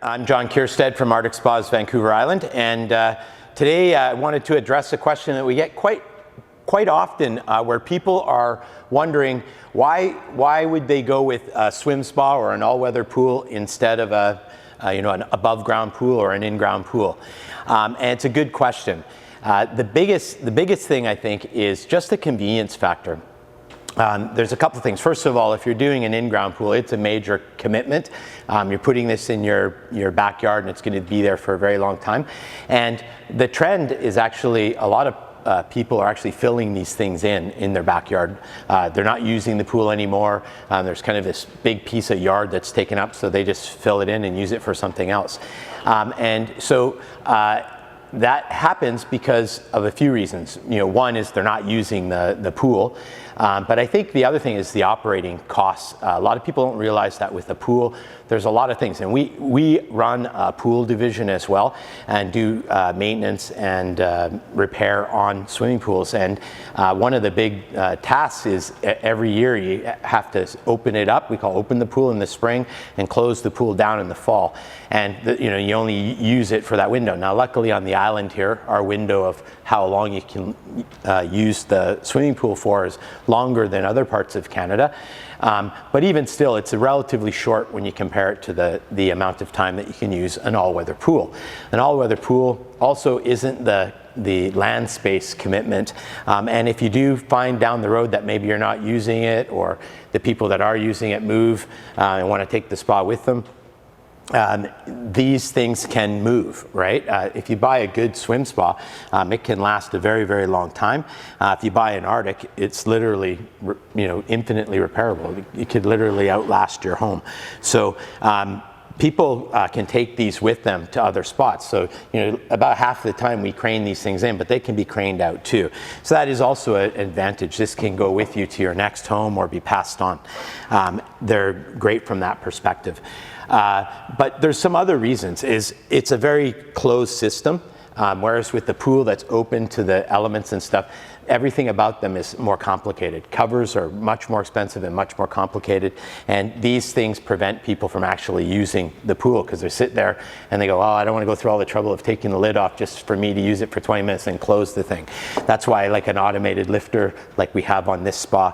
I'm John Keirstead from Arctic Spas Vancouver Island, and today I wanted to address a question that we get quite often, where people are wondering why would they go with a swim spa or an all-weather pool instead of an above-ground pool or an in-ground pool, and it's a good question. The biggest thing I think is just the convenience factor. There's a couple of things. First of all, if you're doing an in-ground pool, it's a major commitment. You're putting this in your backyard, and it's going to be there for a very long time. And the trend is actually a lot of people are actually filling these things in their backyard. They're not using the pool anymore. There's kind of this big piece of yard that's taken up, so they just fill it in and use it for something else. That happens because of a few reasons. One is they're not using the pool, but I think the other thing is the operating costs. A lot of people don't realize that with a pool, there's a lot of things, and we run a pool division as well and do maintenance and repair on swimming pools. And one of the big tasks is every year you have to open it up. We call open the pool in the spring and close the pool down in the fall. And you only use it for that window. Now, luckily on the island here, our window of how long you can use the swimming pool for is longer than other parts of Canada. But even still, it's relatively short when you compare it to the amount of time that you can use an all-weather pool. An all-weather pool also isn't the land space commitment, and if you do find down the road that maybe you're not using it, or the people that are using it move and want to take the spa with them, these things can move, right? If you buy a good swim spa, it can last a very, very long time. If you buy an Arctic, it's literally, infinitely repairable. It could literally outlast your home. So people can take these with them to other spots. So, about half the time we crane these things in, but they can be craned out too. So that is also an advantage. This can go with you to your next home or be passed on. They're great from that perspective. But there's some other reasons. It's a very closed system, whereas with the pool that's open to the elements and stuff, everything about them is more complicated. Covers are much more expensive and much more complicated, and these things prevent people from actually using the pool because they sit there and they go, I don't want to go through all the trouble of taking the lid off just for me to use it for 20 minutes and close the thing. That's why like an automated lifter like we have on this spa,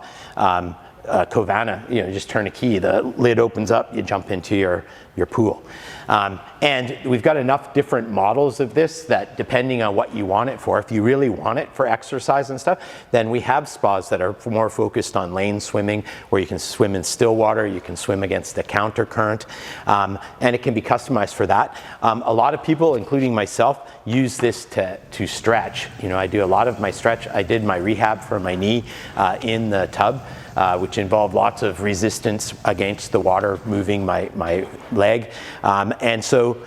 Covana, you just turn a key, the lid opens up, you jump into your pool. And we've got enough different models of this that depending on what you want it for, if you really want it for exercise and stuff, then we have spas that are more focused on lane swimming, where you can swim in still water, you can swim against the counter current, and it can be customized for that. A lot of people, including myself, use this to stretch. I do a lot of my stretch. I did my rehab for my knee in the tub, which involved lots of resistance against the water moving my leg. And so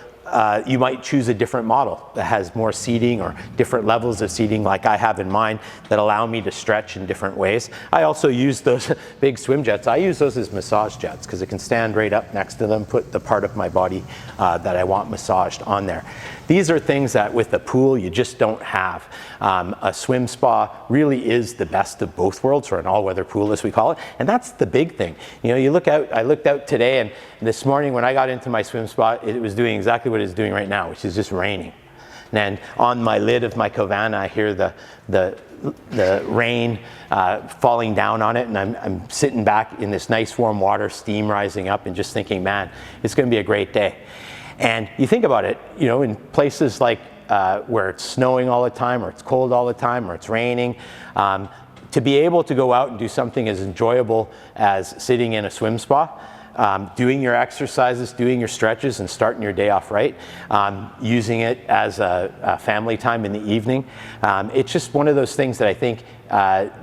you might choose a different model that has more seating or different levels of seating like I have in mine that allow me to stretch in different ways. I also use those big swim jets. I use those as massage jets because I can stand right up next to them, put the part of my body that I want massaged on there. These are things that with a pool you just don't have. A swim spa really is the best of both worlds, or an all-weather pool as we call it, and that's the big thing. You look out, I looked out today, and this morning when I got into my swim spa, it was doing exactly what it's doing right now, which is just raining. And on my lid of my Covana, I hear the rain falling down on it, and I'm sitting back in this nice warm water, steam rising up, and just thinking, man, it's going to be a great day. And you think about it, in places like where it's snowing all the time, or it's cold all the time, or it's raining, to be able to go out and do something as enjoyable as sitting in a swim spa, doing your exercises, doing your stretches, and starting your day off right, using it as a family time in the evening. It's just one of those things that I think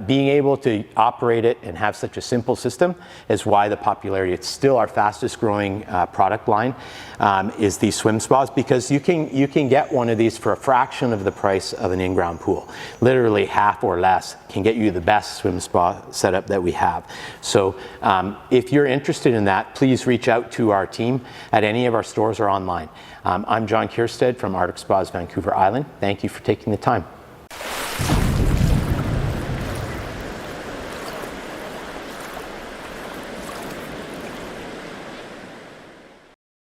being able to operate it and have such a simple system is why the popularity. It's still our fastest growing product line, is these swim spas, because you can get one of these for a fraction of the price of an in-ground pool. Literally half or less can get you the best swim spa setup that we have. So if you're interested in that, please reach out to our team at any of our stores or online. I'm John Keirstead from Arctic Spas Vancouver Island. Thank you for taking the time.